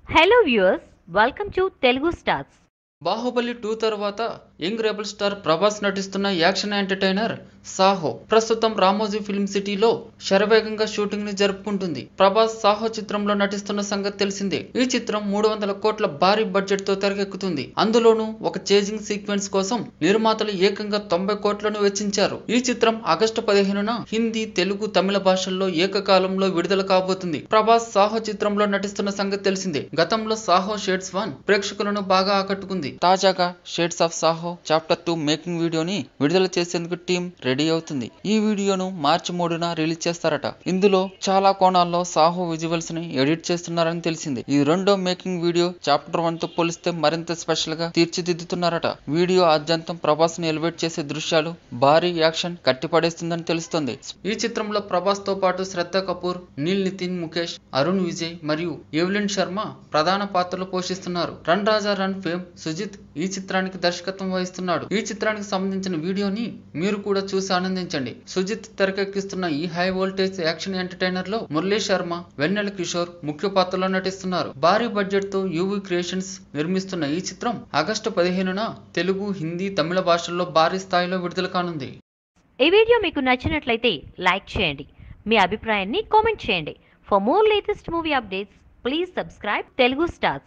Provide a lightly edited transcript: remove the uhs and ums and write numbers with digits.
Hello viewers, welcome to Telugu Stars. Baahubali 2 తర్వాత young rebel star Prabhas నటిస్తున్న action entertainer Saaho ప్రస్తుతం Ramoji film సిటీలో శరవేగంగా షూటింగ్ ని జరుపుకుంటుంది. ప్రభాస్ సాహో చిత్రంలో నటిస్తున్న సంగతి తెలిసిందే. ఈ చిత్రం 300 కోట్ల భారీ బడ్జెట్ తో తెరకెక్కుతుంది. అందులోనూ ఒక చేజింగ్ సీక్వెన్స్ కోసం నిర్మాతలు ఏకంగా 90 కోట్లను వెచ్చించారు. ఈ చిత్రం ఆగస్టు 15న హిందీ, తెలుగు, తమిళ భాషల్లో ఏకకాలంలో విడుదల కాబోతుంది. ప్రభాస్ సాహో చిత్రంలో నటిస్తున్న సంగతి తెలిసిందే. గతంలో సాహో షేడ్స్ 1 ప్రేక్షకులను బాగా ఆకట్టుకుంది. తాజాగా shades of Saaho chapter 2 making వీడియోని విడుదల చేసేందుకు టీం రెడీ అవుతుంది. ఈ వీడియోను మార్చి 3న రిలీజ్ చేస్తారట. ఇందులో చాలా కోణాల్లో సాహో విజువల్స్ ని ఎడిట్ చేస్తున్నారని తెలిసింది. ఈ రెండో మేకింగ్ వీడియో చాప్టర్ 1 తో పోలిస్తే మరింత స్పెషల్ గా తీర్చిదిద్దుతున్నారట. వీడియో ఆద్యంతం ప్రభాస్ ని ఎలివేట్ చేసే దృశ్యాలు, భారీ యాక్షన్ కట్టిపడేస్తుందని తెలుస్తోంది. ఈ చిత్రంలో ప్రభాస్ తో పాటు శ్రద్ధా కపూర్, నీల్ నితిన్, ముఖేష్, అరుణ్ విజయ్ మరియు ఎవలిన్ శర్మ ప్రధాన పాత్రలు పోషిస్తున్నారు. రన్ రాజా రన్ ఫేమ్ సుజిత్ ఈ చిత్రానికి దర్శకత్వం వహిస్తున్నాడు. ఈ చిత్రానికి సంబంధించిన వీడియోని మీరు కూడా చూసి ఆనందించండి. సుజిత్ తెరకెక్కిస్తున్న ఈ హై వోల్టేజ్ యాక్షన్ ఎంటర్టైనర్ లో మురళీ శర్మ, వెన్నెల కిషోర్ ముఖ్య పాత్రలో నటిస్తున్నారు. భారీ బడ్జెట్ తో యూవీ క్రియేషన్స్ నిర్మిస్తున్న ఈ చిత్రం ఆగస్టు 15న తెలుగు, హిందీ, తమిళ భాషల్లో భారీ స్థాయిలో విడుదల కానుంది. ఈ వీడియో మీకు నచ్చినట్లయితే లైక్ చేయండి. మీ అభిప్రాయాన్ని కామెంట్ చేయండి. For more latest movie updates, please subscribe Telugu Stars.